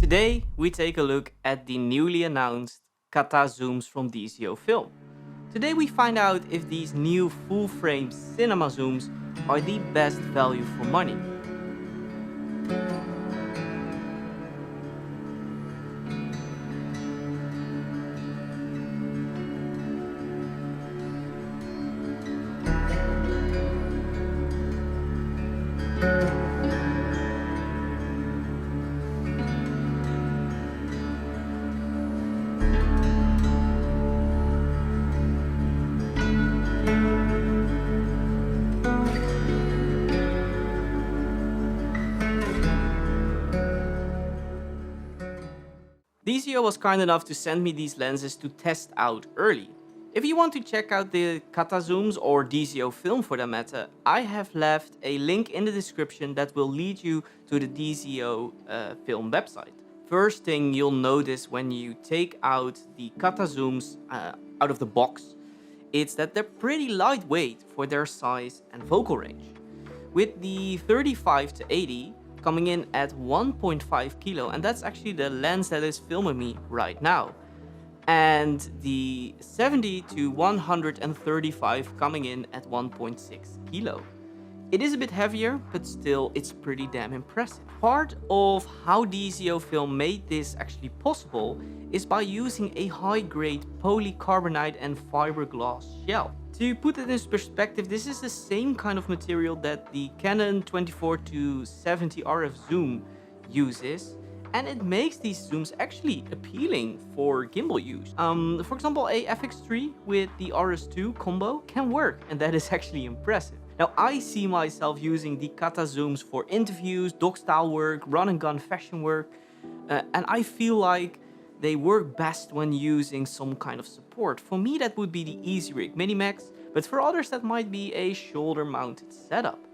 Today we take a look at the newly announced Catta Zooms from DZOFILM. Today we find out if these new full-frame cinema zooms are the best value for money. DZO was kind enough to send me these lenses to test out early. If you want to check out the Catta Zooms or DZOFILM for that matter, I have left a link in the description that will lead you to the DZOFILM website. First thing you'll notice when you take out the Catta Zooms out of the box, it's that they're pretty lightweight for their size and focal range. With the 35 to 80 coming in at 1.5 kilo, and that's actually the lens that is filming me right now. And the 70 to 135 coming in at 1.6 kilo. It is a bit heavier, but still it's pretty damn impressive. Part of how DZOFILM made this actually possible is by using a high-grade polycarbonate and fiberglass shell. To put it in perspective, this is the same kind of material that the Canon 24 to 70 RF zoom uses, and it makes these zooms actually appealing for gimbal use. For example, a FX3 with the RS2 combo can work, and that is actually impressive. Now, I see myself using the Catta Zooms for interviews, doc style work, run and gun fashion work, and I feel like they work best when using some kind of support. For me, that would be the EasyRig Minimax, but for others that might be a shoulder-mounted setup.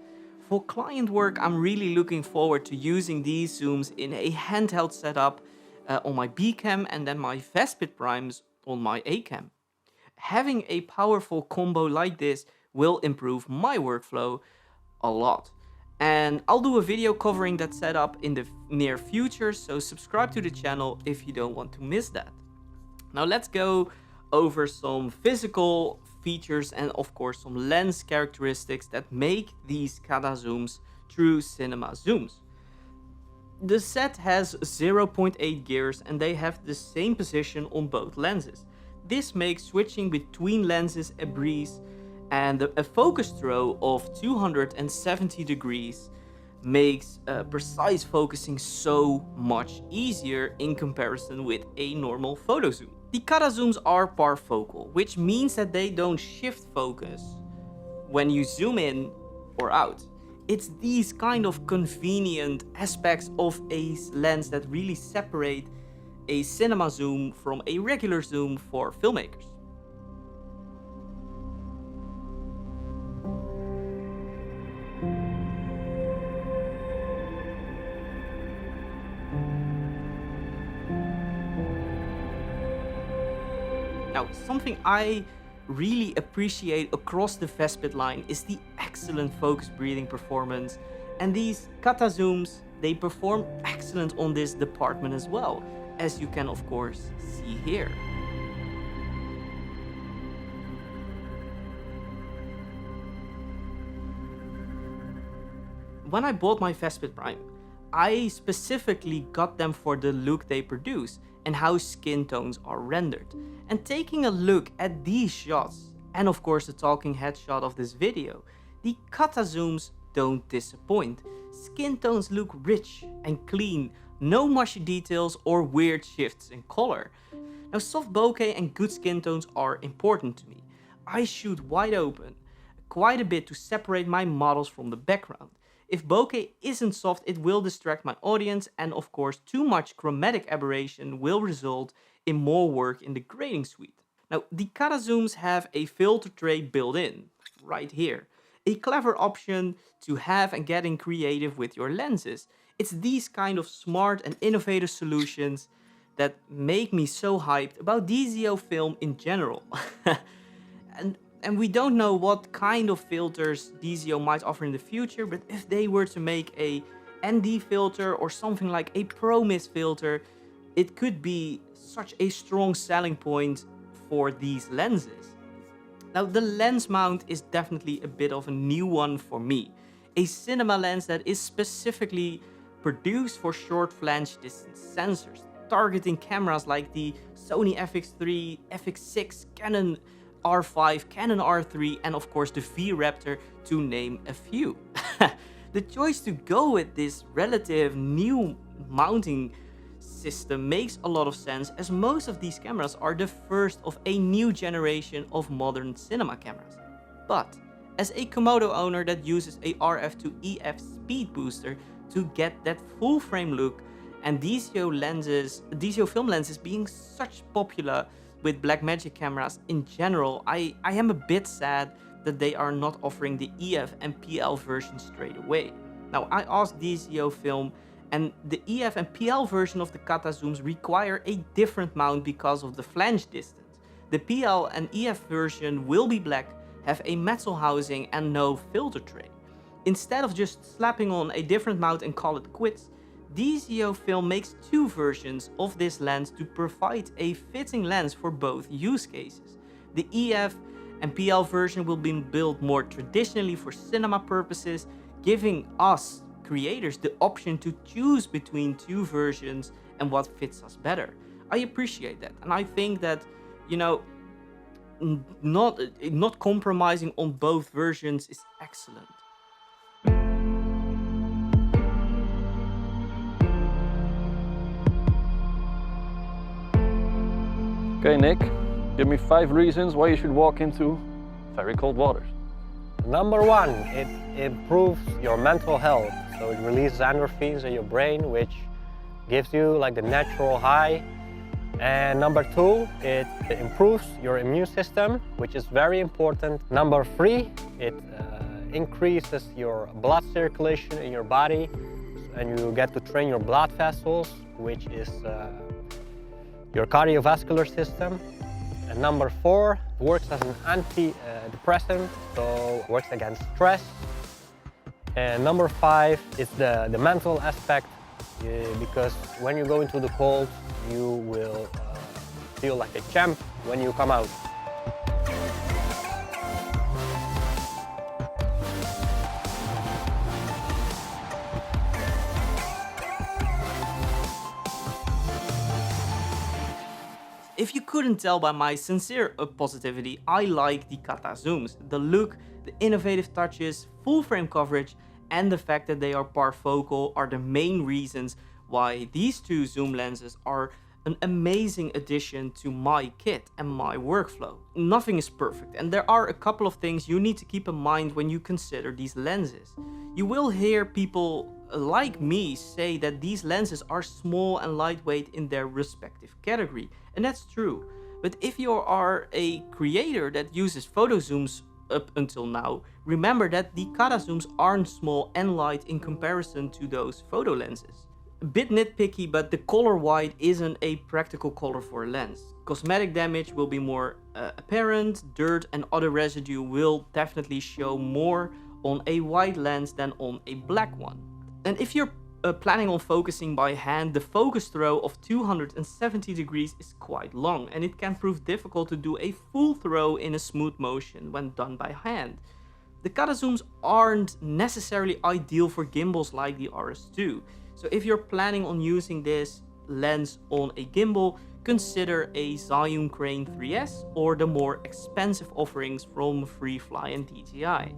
For client work, I'm really looking forward to using these zooms in a handheld setup on my B cam and then my Vespid primes on my A cam. Having a powerful combo like this will improve my workflow a lot. And I'll do a video covering that setup in the near future, so subscribe to the channel if you don't want to miss that. Now let's go over some physical features and of course some lens characteristics that make these Catta Zooms true cinema zooms. The set has 0.8 gears and they have the same position on both lenses. This makes switching between lenses a breeze, and a focus throw of 270 degrees makes precise focusing so much easier in comparison with a normal photo zoom. The Catta Zooms are parfocal, which means that they don't shift focus when you zoom in or out. It's these kind of convenient aspects of a lens that really separate a cinema zoom from a regular zoom for filmmakers. Now, something I really appreciate across the Vespid line is the excellent focus breathing performance, and these Catta Zooms, they perform excellent on this department as well, as you can of course see here. When I bought my Vespid Prime, I specifically got them for the look they produce and how skin tones are rendered. And taking a look at these shots, and of course the talking head shot of this video, the Catta Zooms don't disappoint. Skin tones look rich and clean, no mushy details or weird shifts in color. Now, soft bokeh and good skin tones are important to me. I shoot wide open, quite a bit to separate my models from the background. If bokeh isn't soft, it will distract my audience, and of course too much chromatic aberration will result in more work in the grading suite. Now, the Catta Zooms have a filter tray built in, right here. A clever option to have and getting creative with your lenses. It's these kind of smart and innovative solutions that make me so hyped about DZOFILM in general. And we don't know what kind of filters DZO might offer in the future, but if they were to make a ND filter or something like a Pro Mist filter, it could be such a strong selling point for these lenses. Now, the lens mount is definitely a bit of a new one for me. A cinema lens that is specifically produced for short flange distance sensors, targeting cameras like the Sony FX3, FX6, Canon R5, Canon R3, and of course the V-Raptor, to name a few. The choice to go with this relative new mounting system makes a lot of sense, as most of these cameras are the first of a new generation of modern cinema cameras. But as a Komodo owner that uses a RF to EF speed booster to get that full frame look, and DZO film lenses being such popular with Blackmagic cameras in general, I am a bit sad that they are not offering the EF and PL version straight away. Now, I asked DZO Film, and the EF and PL version of the Catta Zooms require a different mount because of the flange distance. The PL and EF version will be black, have a metal housing and no filter tray. Instead of just slapping on a different mount and call it quits, DZO Film makes two versions of this lens to provide a fitting lens for both use cases. The EF and PL version will be built more traditionally for cinema purposes, giving us creators the option to choose between two versions and what fits us better. I appreciate that, and I think that, you know, not compromising on both versions is excellent. Okay, Nick, give me 5 reasons why you should walk into very cold waters. Number 1, it improves your mental health. So it releases endorphins in your brain, which gives you like the natural high. And number 2, it improves your immune system, which is very important. Number 3, it increases your blood circulation in your body, and you get to train your blood vessels, which is your cardiovascular system. And number 4, it works as an antidepressant, so it works against stress. And number 5 is the mental aspect, because when you go into the cold, you will feel like a champ when you come out. If you couldn't tell by my sincere positivity, I like the Catta Zooms. The look, the innovative touches, full frame coverage, and the fact that they are parfocal are the main reasons why these two zoom lenses are an amazing addition to my kit and my workflow. Nothing is perfect, and there are a couple of things you need to keep in mind when you consider these lenses. You will hear people like me say that these lenses are small and lightweight in their respective category, and that's true. But if you are a creator that uses photo zooms up until now, remember that the Catta Zooms aren't small and light in comparison to those photo lenses. A bit nitpicky, but the color white isn't a practical color for a lens. Cosmetic damage will be more apparent, dirt and other residue will definitely show more on a white lens than on a black one. And if you're planning on focusing by hand, the focus throw of 270 degrees is quite long, and it can prove difficult to do a full throw in a smooth motion when done by hand. The Catta Zooms aren't necessarily ideal for gimbals like the RS2, so if you're planning on using this lens on a gimbal, consider a Zhiyun Crane 3S or the more expensive offerings from Freefly and DJI.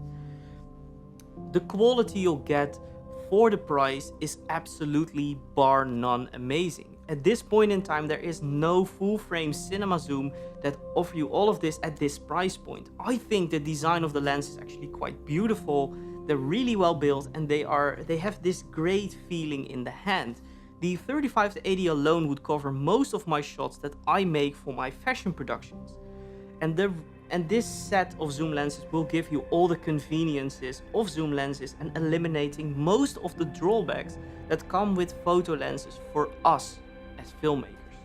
The quality you'll get for the price is absolutely bar none amazing. At this point in time, there is no full frame cinema zoom that offer you all of this at this price point. I think the design of the lens is actually quite beautiful. They're really well built, and they have this great feeling in the hand. The 35 to 80 alone would cover most of my shots that I make for my fashion productions. And this set of zoom lenses will give you all the conveniences of zoom lenses and eliminating most of the drawbacks that come with photo lenses for us as filmmakers.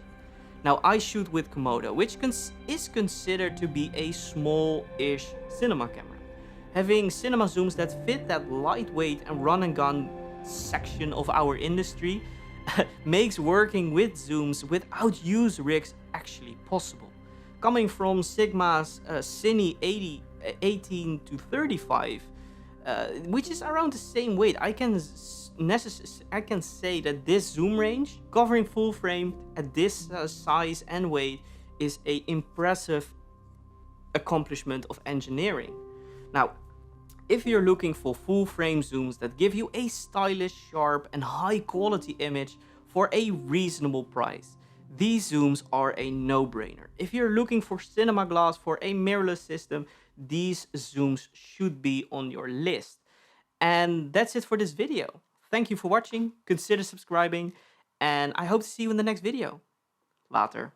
Now, I shoot with Komodo, which is considered to be a small-ish cinema camera. Having cinema zooms that fit that lightweight and run and gun section of our industry, makes working with zooms without use rigs actually possible. Coming from Sigma's Cine 18 to 35, which is around the same weight, I can say that this zoom range, covering full frame at this size and weight, is an impressive accomplishment of engineering. Now, if you're looking for full frame zooms that give you a stylish, sharp and high quality image for a reasonable price, these zooms are a no-brainer. If you're looking for cinema glass for a mirrorless system, these zooms should be on your list. And that's it for this video. Thank you for watching, consider subscribing, and I hope to see you in the next video. Later.